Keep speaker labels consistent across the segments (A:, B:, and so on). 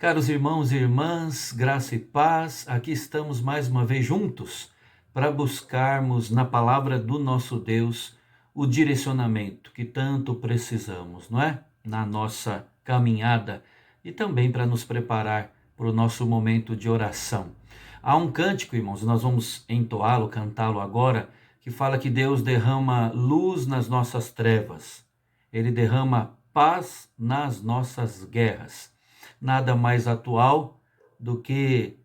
A: Caros irmãos e irmãs, graça e paz, aqui estamos mais uma vez juntos para buscarmos na palavra do nosso Deus o direcionamento que tanto precisamos, não é? Na nossa caminhada e também para nos preparar para o nosso momento de oração. Há um cântico, irmãos, nós vamos entoá-lo, cantá-lo agora, que fala que Deus derrama luz nas nossas trevas, Ele derrama paz nas nossas guerras. Nada mais atual do que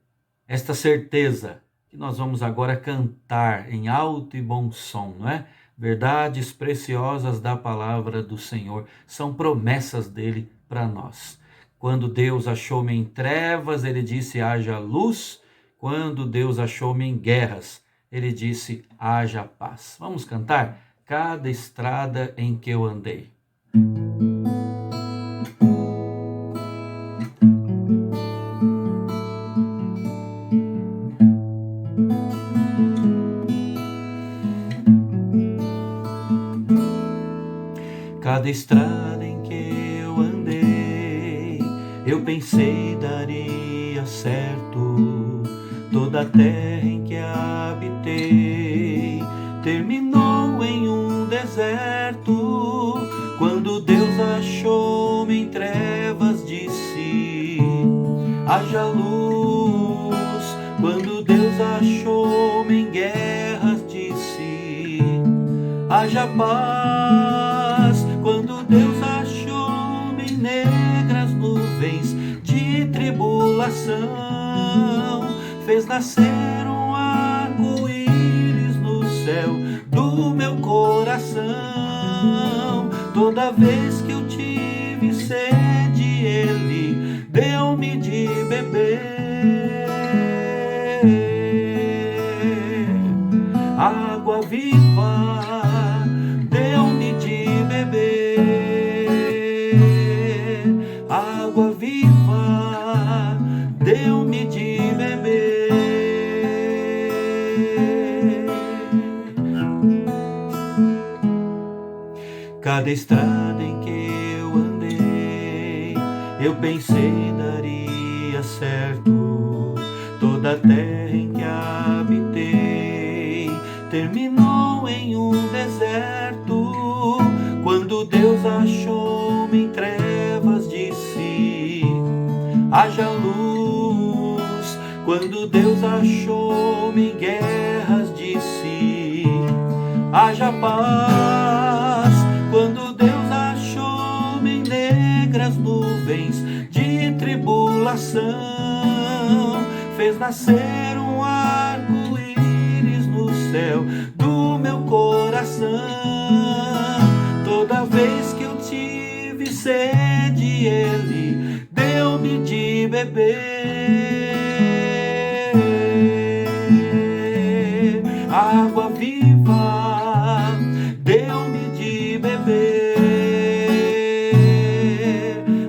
A: esta certeza que nós vamos agora cantar em alto e bom som, não é? Verdades preciosas da palavra do Senhor, são promessas dele para nós. Quando Deus achou-me em trevas, ele disse: haja luz. Quando Deus achou-me em guerras, ele disse: haja paz. Vamos cantar? Cada estrada em que eu andei. Cada estrada em que eu andei, eu pensei daria certo. Toda a terra em que habitei, terminou em um deserto. Quando Deus achou-me em trevas, disse: haja luz. Quando Deus achou-me em guerras, disse: haja paz. Quando Deus achou-me em negras nuvens de tribulação, fez nascer um arco-íris no céu do meu coração. Toda vez que eu tive sede, Ele deu-me de beber água viva. Água viva, deu-me de beber. Cada estrada em que eu andei, eu pensei daria certo. Toda a terra em que habitei, terminou em um deserto. Quando Deus achou-me em trevas, disse: haja luz. Quando Deus achou-me em guerras, disse: haja paz. Quando Deus achou-me em negras nuvens de tribulação, fez nascer um arco-íris no céu do meu coração. Toda vez que eu tive sede, Ele deu-me de beber água viva, deu-me de beber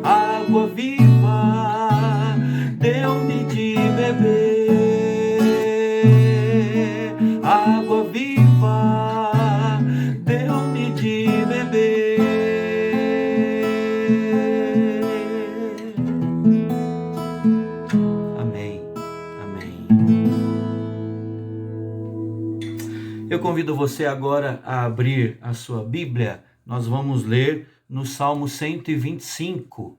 A: água viva, deu-me de beber água viva, deu-me de beber. Amém, amém. Eu convido você agora a abrir a sua Bíblia. Nós vamos ler no Salmo 125.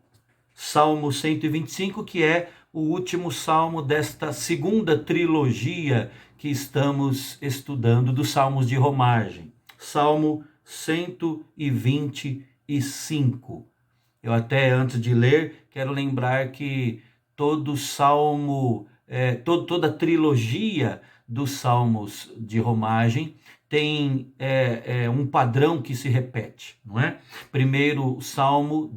A: Salmo 125, que é o último salmo desta segunda trilogia que estamos estudando dos Salmos de Romagem. Salmo 125. Eu até, antes de ler, quero lembrar que todo salmo, toda a trilogia dos Salmos de Romagem tem um padrão que se repete, não é? Primeiro salmo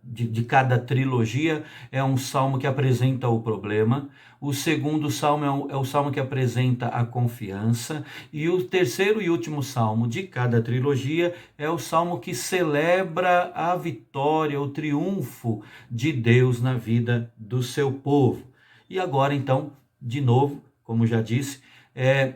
A: de cada trilogia é um salmo que apresenta o problema. O segundo salmo é o salmo que apresenta a confiança. E o terceiro e último salmo de cada trilogia é o salmo que celebra a vitória, o triunfo de Deus na vida do seu povo. E agora, então, de novo, como já disse,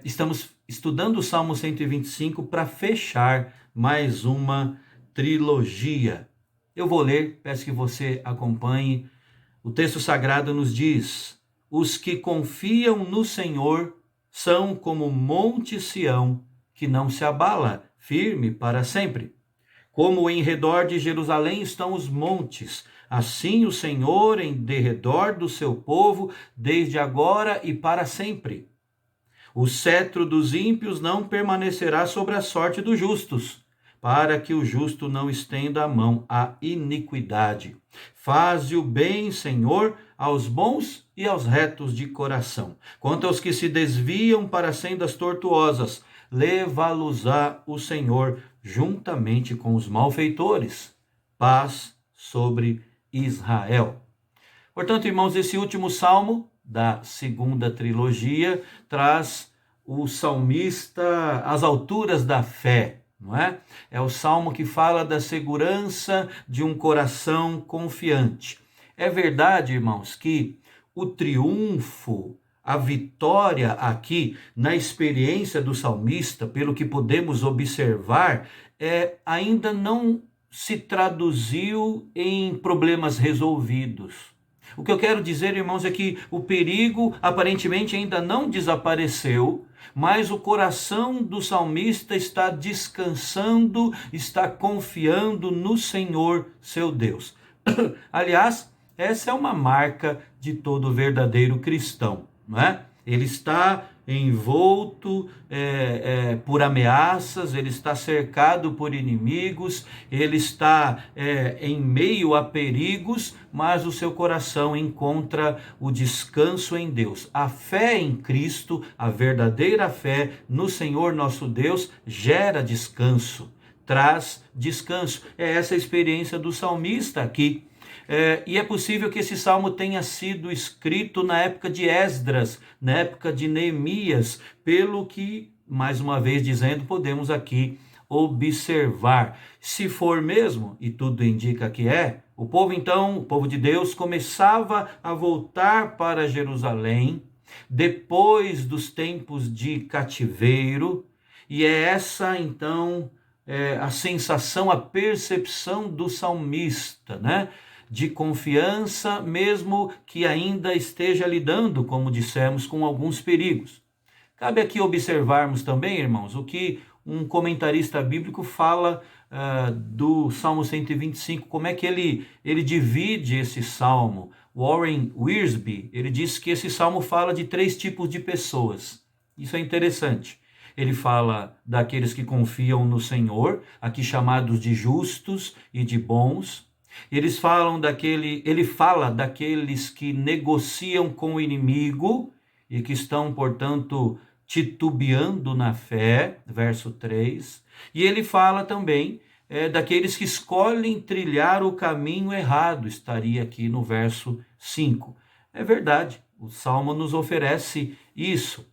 A: estamos estudando o Salmo 125 para fechar mais uma trilogia. Eu vou ler, peço que você acompanhe O texto sagrado nos diz: os que confiam no Senhor são como Monte Sião, que não se abala, firme para sempre. Como em redor de Jerusalém estão os montes, assim o Senhor em derredor do seu povo, desde agora e para sempre. O cetro dos ímpios não permanecerá sobre a sorte dos justos, para que o justo não estenda a mão à iniquidade. Faze o bem, Senhor, aos bons e aos retos de coração. Quanto aos que se desviam para sendas tortuosas, levá-los-á o Senhor juntamente com os malfeitores. Paz sobre Israel. Portanto, irmãos, esse último salmo da segunda trilogia traz o salmista às alturas da fé, não é? É o salmo que fala da segurança de um coração confiante. É verdade, irmãos, que o triunfo, a vitória aqui na experiência do salmista, pelo que podemos observar, ainda não se traduziu em problemas resolvidos. O que eu quero dizer, irmãos, é que o perigo aparentemente ainda não desapareceu, mas o coração do salmista está descansando, está confiando no Senhor, seu Deus. Aliás, essa é uma marca de todo verdadeiro cristão, não é? Ele está envolto por ameaças, ele está cercado por inimigos, ele está em meio a perigos, mas o seu coração encontra o descanso em Deus. A fé em Cristo, a verdadeira fé no Senhor nosso Deus, gera descanso, traz descanso. É essa a experiência do salmista aqui. E é possível que esse salmo tenha sido escrito na época de Esdras, na época de Neemias, pelo que, mais uma vez dizendo, podemos aqui observar. Se for mesmo, e tudo indica que o povo então, o povo de Deus, começava a voltar para Jerusalém, depois dos tempos de cativeiro, e é essa então a sensação, a percepção do salmista, né? De confiança, mesmo que ainda esteja lidando, como dissemos, com alguns perigos. Cabe aqui observarmos também, irmãos, o que um comentarista bíblico fala do Salmo 125, como é que ele divide esse salmo. Warren Wiersbe, ele diz que esse salmo fala de 3 tipos de pessoas. Isso é interessante. Ele fala daqueles que confiam no Senhor, aqui chamados de justos e de bons. Ele fala daqueles que negociam com o inimigo e que estão, portanto, titubeando na fé, verso 3. E ele fala também daqueles que escolhem trilhar o caminho errado, estaria aqui no verso 5. É verdade, o Salmo nos oferece isso.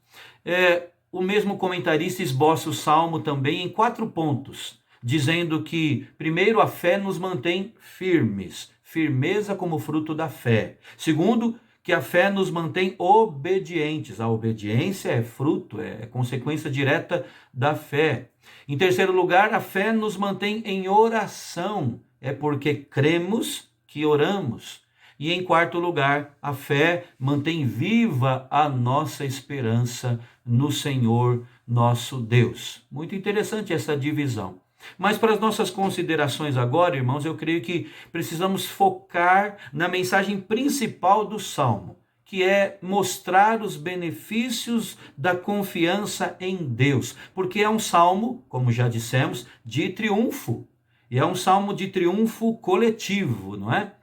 A: O mesmo comentarista esboça o Salmo também em 4 pontos, dizendo que, primeiro, a fé nos mantém firmes, firmeza como fruto da fé. Segundo, que a fé nos mantém obedientes. A obediência é fruto, é consequência direta da fé. Em terceiro lugar, a fé nos mantém em oração. É porque cremos que oramos. E em quarto lugar, a fé mantém viva a nossa esperança no Senhor nosso Deus. Muito interessante essa divisão. Mas para as nossas considerações agora, irmãos, eu creio que precisamos focar na mensagem principal do Salmo, que é mostrar os benefícios da confiança em Deus, porque é um salmo, como já dissemos, de triunfo, e é um salmo de triunfo coletivo, não é?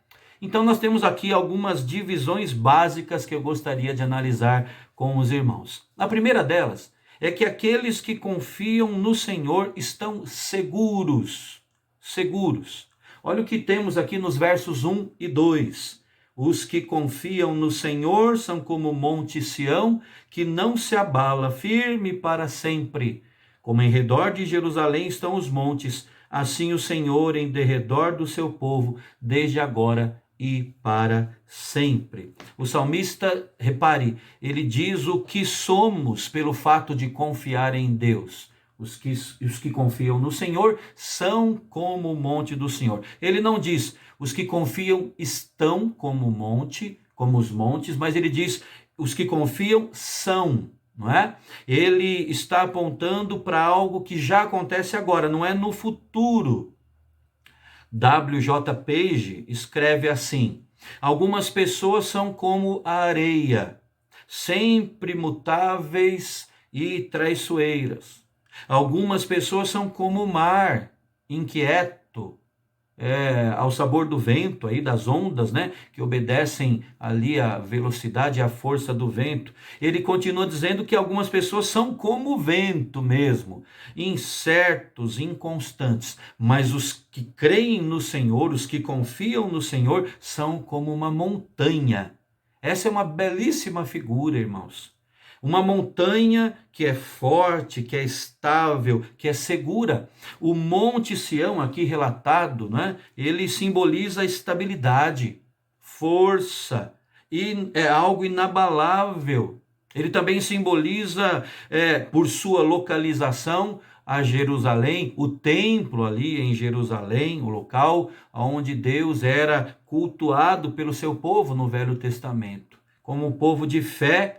A: Então nós temos aqui algumas divisões básicas que eu gostaria de analisar com os irmãos. A primeira delas é que aqueles que confiam no Senhor estão seguros. Seguros. Olha o que temos aqui nos versos 1 e 2. Os que confiam no Senhor são como o Monte Sião, que não se abala, firme para sempre. Como em redor de Jerusalém estão os montes, assim o Senhor em derredor do seu povo, desde agora e para sempre. O salmista, repare, ele diz o que somos pelo fato de confiar em Deus. os que confiam no Senhor são como o monte do Senhor. Ele não diz os que confiam estão como o monte, como os montes, mas ele diz os que confiam são, não é? Ele está apontando para algo que já acontece agora, não é no futuro. W.J. Page escreve assim: algumas pessoas são como a areia, sempre mutáveis e traiçoeiras. Algumas pessoas são como o mar, inquieto, ao sabor do vento, aí das ondas, né, que obedecem ali à velocidade e à força do vento. Ele continua dizendo que algumas pessoas são como o vento mesmo, incertos, inconstantes, mas os que creem no Senhor, os que confiam no Senhor, são como uma montanha. Essa é uma belíssima figura, irmãos. Uma montanha que é forte, que é estável, que é segura. O Monte Sião, aqui relatado, né, ele simboliza estabilidade, força, e é algo inabalável. Ele também simboliza, por sua localização, a Jerusalém, o templo ali em Jerusalém, o local onde Deus era cultuado pelo seu povo no Velho Testamento. Como um povo de fé,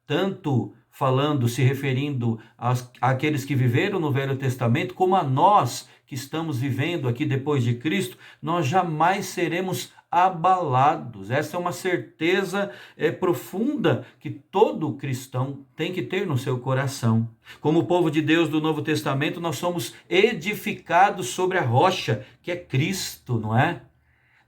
A: tanto falando, se referindo àqueles que viveram no Velho Testamento, como a nós que estamos vivendo aqui depois de Cristo, nós jamais seremos abalados. Essa é uma certeza profunda que todo cristão tem que ter no seu coração. Como o povo de Deus do Novo Testamento, nós somos edificados sobre a rocha, que é Cristo, não é?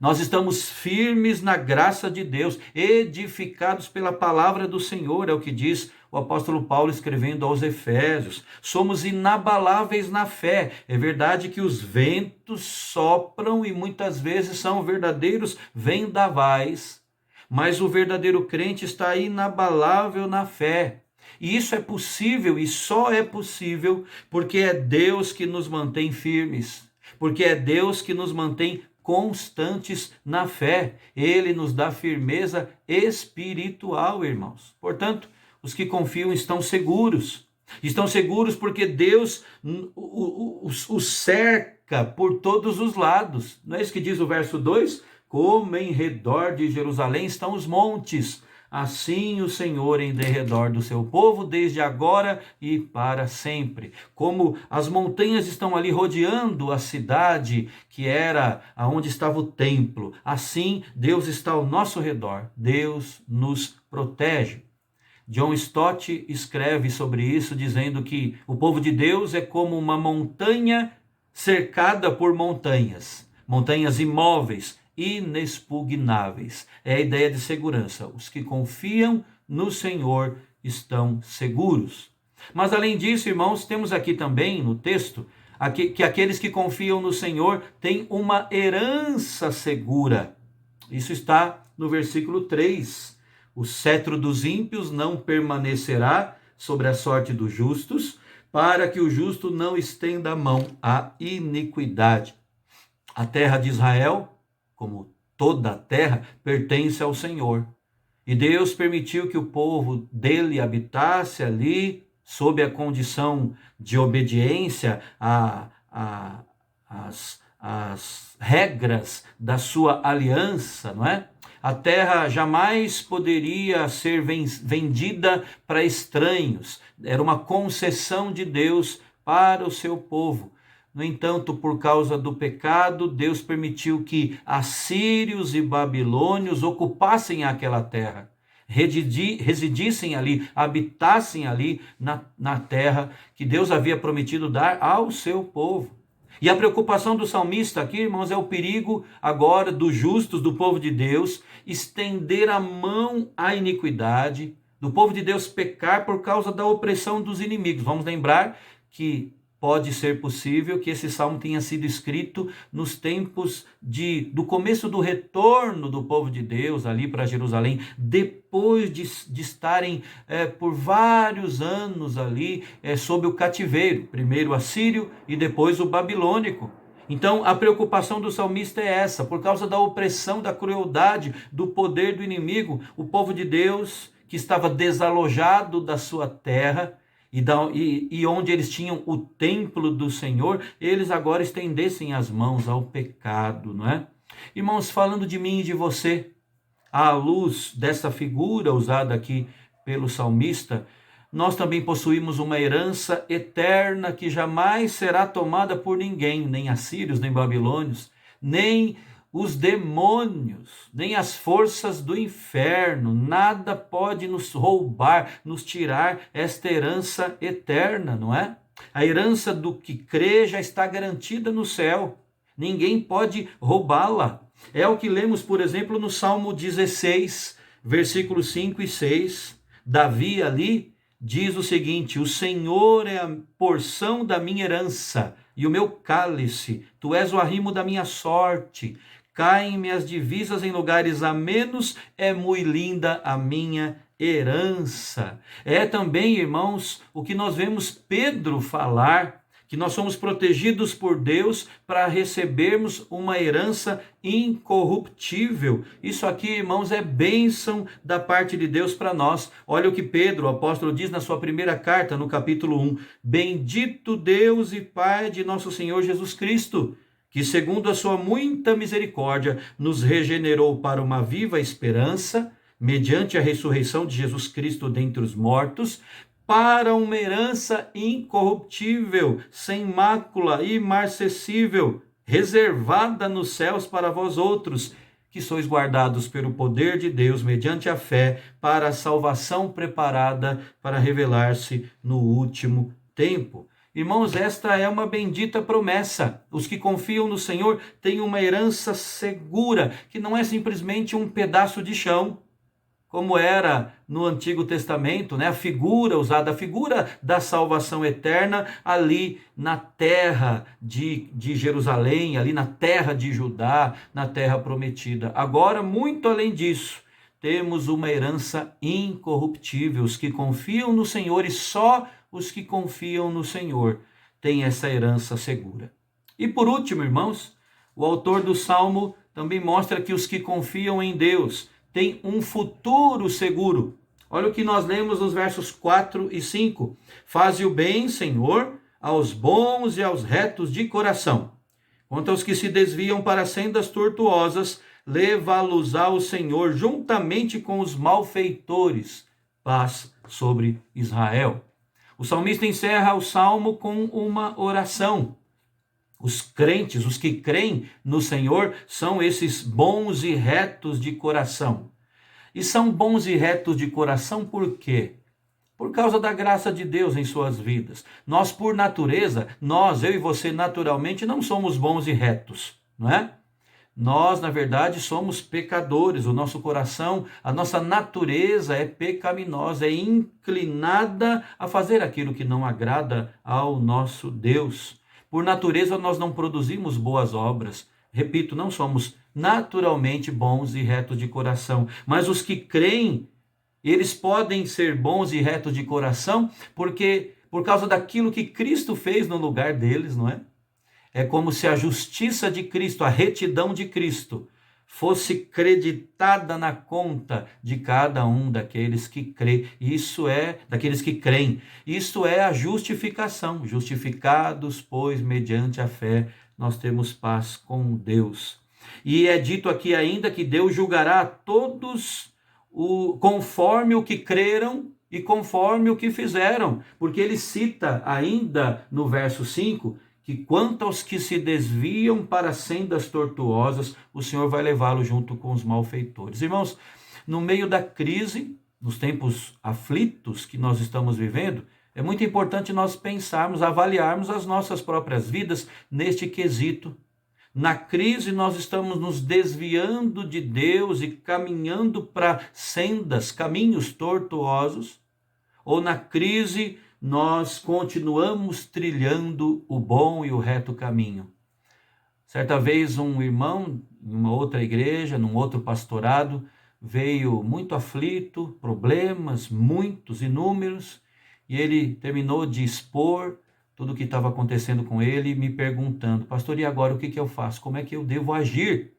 A: Nós estamos firmes na graça de Deus, edificados pela palavra do Senhor, é o que diz o apóstolo Paulo escrevendo aos Efésios. Somos inabaláveis na fé. É verdade que os ventos sopram e muitas vezes são verdadeiros vendavais, mas o verdadeiro crente está inabalável na fé. E isso é possível, e só é possível porque é Deus que nos mantém firmes, porque é Deus que nos mantém constantes na fé. Ele nos dá firmeza espiritual, irmãos. Portanto, os que confiam estão seguros. Estão seguros porque Deus os cerca por todos os lados. Não é isso que diz o verso 2? Como em redor de Jerusalém estão os montes, assim o Senhor em derredor do seu povo, desde agora e para sempre. Como as montanhas estão ali rodeando a cidade, que era aonde estava o templo, assim Deus está ao nosso redor. Deus nos protege. John Stott escreve sobre isso, dizendo que o povo de Deus é como uma montanha cercada por montanhas, montanhas imóveis, inexpugnáveis. É a ideia de segurança. Os que confiam no Senhor estão seguros. Mas além disso, irmãos, temos aqui também no texto que aqueles que confiam no Senhor têm uma herança segura. Isso está no versículo 3. O cetro dos ímpios não permanecerá sobre a sorte dos justos, para que o justo não estenda a mão à iniquidade. A terra de Israel, como toda a terra, pertence ao Senhor. E Deus permitiu que o povo dele habitasse ali, sob a condição de obediência às regras da sua aliança, não é? A terra jamais poderia ser vendida para estranhos. Era uma concessão de Deus para o seu povo. No entanto, por causa do pecado, Deus permitiu que assírios e babilônios ocupassem aquela terra, residissem ali, habitassem ali na terra que Deus havia prometido dar ao seu povo. E a preocupação do salmista aqui, irmãos, é o perigo agora dos justos, do povo de Deus, estender a mão à iniquidade, do povo de Deus pecar por causa da opressão dos inimigos. Vamos lembrar que pode ser possível que esse salmo tenha sido escrito nos tempos do começo do retorno do povo de Deus ali para Jerusalém, depois de estarem por vários anos ali sob o cativeiro, primeiro o assírio e depois o babilônico. Então a preocupação do salmista é essa: por causa da opressão, da crueldade, do poder do inimigo, o povo de Deus, que estava desalojado da sua terra, e onde eles tinham o templo do Senhor, eles agora estendessem as mãos ao pecado, não é? Irmãos, falando de mim e de você, à luz dessa figura usada aqui pelo salmista, nós também possuímos uma herança eterna que jamais será tomada por ninguém, nem assírios, nem babilônios, nem os demônios, nem as forças do inferno. Nada pode nos roubar, nos tirar esta herança eterna, não é? A herança do que crê já está garantida no céu. Ninguém pode roubá-la. É o que lemos, por exemplo, no Salmo 16, versículos 5 e 6. Davi ali diz o seguinte: o Senhor é a porção da minha herança e o meu cálice, tu és o arrimo da minha sorte. Caem-me as divisas em lugares amenos, é muito linda a minha herança. É também, irmãos, o que nós vemos Pedro falar, que nós somos protegidos por Deus para recebermos uma herança incorruptível. Isso aqui, irmãos, é bênção da parte de Deus para nós. Olha o que Pedro, o apóstolo, diz na sua primeira carta, no capítulo 1. Bendito Deus e Pai de nosso Senhor Jesus Cristo, que segundo a sua muita misericórdia nos regenerou para uma viva esperança, mediante a ressurreição de Jesus Cristo dentre os mortos, para uma herança incorruptível, sem mácula, imarcessível, reservada nos céus para vós outros, que sois guardados pelo poder de Deus, mediante a fé, para a salvação preparada para revelar-se no último tempo. Irmãos, esta é uma bendita promessa. Os que confiam no Senhor têm uma herança segura, que não é simplesmente um pedaço de chão, como era no Antigo Testamento, né? A figura usada, a figura da salvação eterna ali na terra de Jerusalém, ali na terra de Judá, na terra prometida. Agora, muito além disso, temos uma herança incorruptível. Os que confiam no Senhor, e só os que confiam no Senhor têm essa herança segura. E por último, irmãos, o autor do Salmo também mostra que os que confiam em Deus têm um futuro seguro. Olha o que nós lemos nos versos 4 e 5. Faze o bem, Senhor, aos bons e aos retos de coração. Quanto aos que se desviam para sendas tortuosas, leva-los-á o Senhor juntamente com os malfeitores. Paz sobre Israel. O salmista encerra o salmo com uma oração. Os crentes, os que creem no Senhor, são esses bons e retos de coração. E são bons e retos de coração por quê? Por causa da graça de Deus em suas vidas. Nós, por natureza, eu e você, naturalmente, não somos bons e retos, não é? Nós, na verdade, somos pecadores. O nosso coração, a nossa natureza é pecaminosa, é inclinada a fazer aquilo que não agrada ao nosso Deus. Por natureza, nós não produzimos boas obras. Repito, não somos naturalmente bons e retos de coração. Mas os que creem, eles podem ser bons e retos de coração porque por causa daquilo que Cristo fez no lugar deles, não é? É como se a justiça de Cristo, a retidão de Cristo, fosse creditada na conta de cada um daqueles que creem. Daqueles que creem. Isso é a justificação. Justificados, pois, mediante a fé, nós temos paz com Deus. E é dito aqui ainda que Deus julgará a todos conforme o que creram e conforme o que fizeram. Porque ele cita ainda no verso 5, que quanto aos que se desviam para sendas tortuosas, o Senhor vai levá-los junto com os malfeitores. Irmãos, no meio da crise, nos tempos aflitos que nós estamos vivendo, é muito importante nós pensarmos, avaliarmos as nossas próprias vidas neste quesito. Na crise nós estamos nos desviando de Deus e caminhando para caminhos tortuosos, ou na crise nós continuamos trilhando o bom e o reto caminho. Certa vez um irmão, em uma outra igreja, num outro pastorado, veio muito aflito, problemas, muitos, inúmeros, e ele terminou de expor tudo o que estava acontecendo com ele, me perguntando: pastor, e agora o que eu faço? Como é que eu devo agir?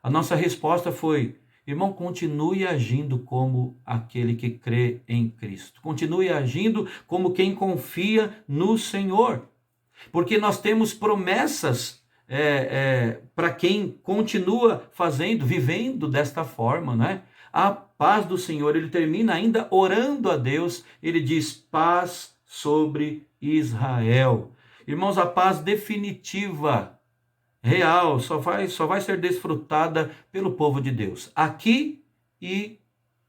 A: A nossa resposta foi: Irmão, continue agindo como aquele que crê em Cristo. Continue agindo como quem confia no Senhor. Porque nós temos promessas para quem continua fazendo, vivendo desta forma, né? A paz do Senhor, ele termina ainda orando a Deus, ele diz: paz sobre Israel. Irmãos, a paz definitiva, real, só vai ser desfrutada pelo povo de Deus, aqui e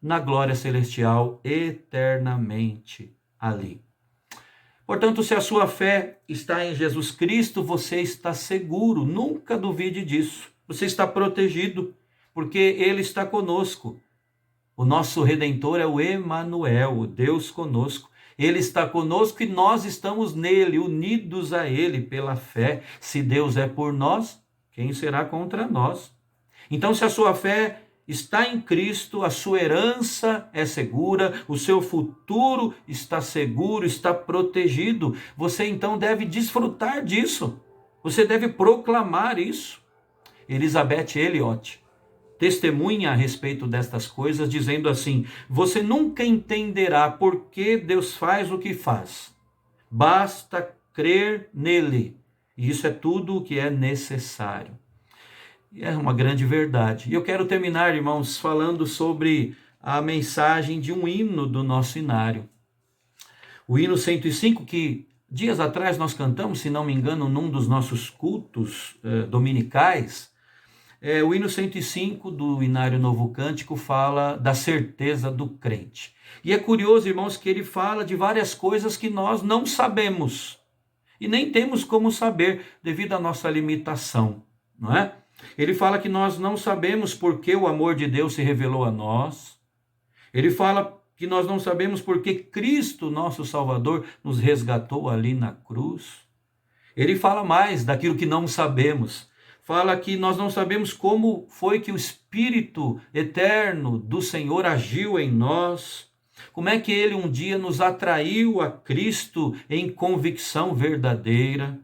A: na glória celestial, eternamente ali. Portanto, se a sua fé está em Jesus Cristo, você está seguro, nunca duvide disso. Você está protegido, porque Ele está conosco. O nosso Redentor é o Emanuel, o Deus conosco. Ele está conosco e nós estamos nele, unidos a Ele pela fé. Se Deus é por nós, quem será contra nós? Então, se a sua fé está em Cristo, a sua herança é segura, o seu futuro está seguro, está protegido. Você então deve desfrutar disso. Você deve proclamar isso. Elizabeth Elliot testemunha a respeito destas coisas, dizendo assim: você nunca entenderá por que Deus faz o que faz. Basta crer nele. E isso é tudo o que é necessário. É uma grande verdade. E eu quero terminar, irmãos, falando sobre a mensagem de um hino do nosso inário. O hino 105, que dias atrás nós cantamos, se não me engano, num dos nossos cultos dominicais. O hino 105 do Inário Novo Cântico fala da certeza do crente. E é curioso, irmãos, que ele fala de várias coisas que nós não sabemos. E nem temos como saber devido à nossa limitação, não é? Ele fala que nós não sabemos por que o amor de Deus se revelou a nós. Ele fala que nós não sabemos por que Cristo, nosso Salvador, nos resgatou ali na cruz. Ele fala mais daquilo que não sabemos. Fala que nós não sabemos como foi que o Espírito eterno do Senhor agiu em nós. Como é que ele um dia nos atraiu a Cristo em convicção verdadeira.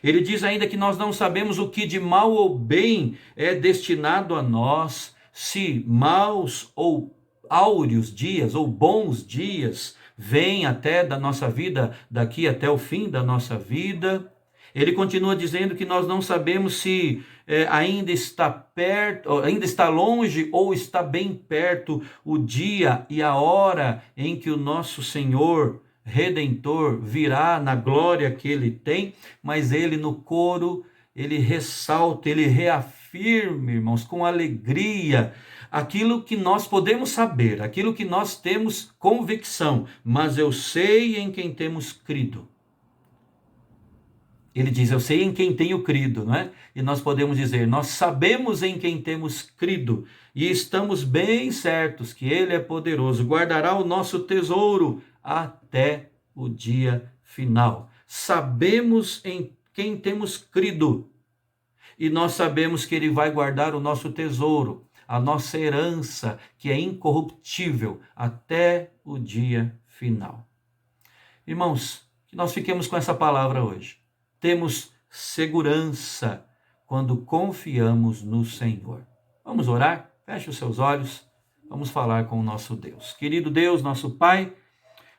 A: Ele diz ainda que nós não sabemos o que de mal ou bem é destinado a nós, se maus ou áureos dias ou bons dias vêm até da nossa vida, daqui até o fim da nossa vida. Ele continua dizendo que nós não sabemos se ainda está perto, ainda está longe ou está bem perto o dia e a hora em que o nosso Senhor Redentor virá na glória que ele tem, mas ele no coro, ele ressalta, ele reafirma, irmãos, com alegria, aquilo que nós podemos saber, aquilo que nós temos convicção, mas eu sei em quem temos crido. Ele diz: eu sei em quem tenho crido, não é? E nós podemos dizer: nós sabemos em quem temos crido e estamos bem certos que Ele é poderoso, guardará o nosso tesouro até o dia final. Sabemos em quem temos crido e nós sabemos que Ele vai guardar o nosso tesouro, a nossa herança, que é incorruptível, até o dia final. Irmãos, que nós fiquemos com essa palavra hoje. Temos segurança quando confiamos no Senhor. Vamos orar? Feche os seus olhos. Vamos falar com o nosso Deus. Querido Deus, nosso Pai,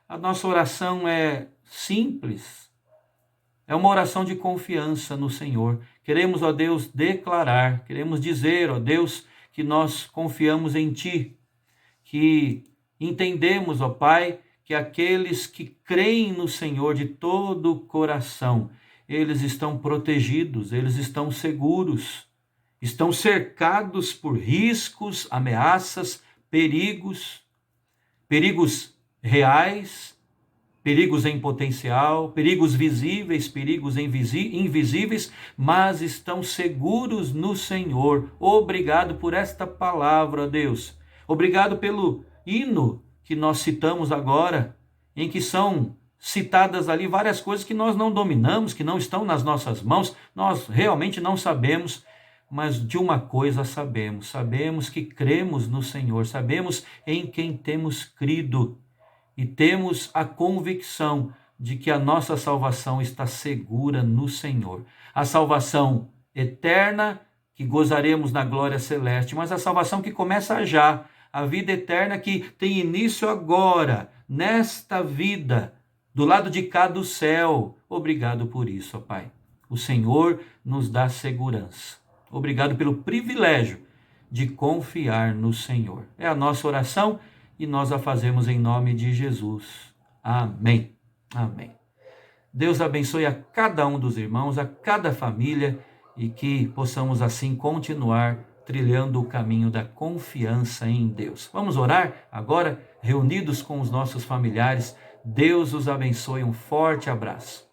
A: a nossa oração é simples. É uma oração de confiança no Senhor. Queremos, ó Deus, declarar, queremos dizer, ó Deus, que nós confiamos em Ti, que entendemos, ó Pai, que aqueles que creem no Senhor de todo o coração, eles estão protegidos, eles estão seguros, estão cercados por riscos, ameaças, perigos reais, perigos em potencial, perigos visíveis, perigos invisíveis, mas estão seguros no Senhor. Obrigado por esta palavra, Deus. Obrigado pelo hino que nós citamos agora, em que são citadas ali várias coisas que nós não dominamos, que não estão nas nossas mãos, nós realmente não sabemos, mas de uma coisa sabemos que cremos no Senhor, sabemos em quem temos crido e temos a convicção de que a nossa salvação está segura no Senhor. A salvação eterna que gozaremos na glória celeste, mas a salvação que começa já, a vida eterna que tem início agora, nesta vida, do lado de cá do céu. Obrigado por isso, ó Pai. O Senhor nos dá segurança. Obrigado pelo privilégio de confiar no Senhor. É a nossa oração e nós a fazemos em nome de Jesus. Amém. Amém. Deus abençoe a cada um dos irmãos, a cada família, e que possamos assim continuar trilhando o caminho da confiança em Deus. Vamos orar agora, reunidos com os nossos familiares. Deus os abençoe. Um forte abraço.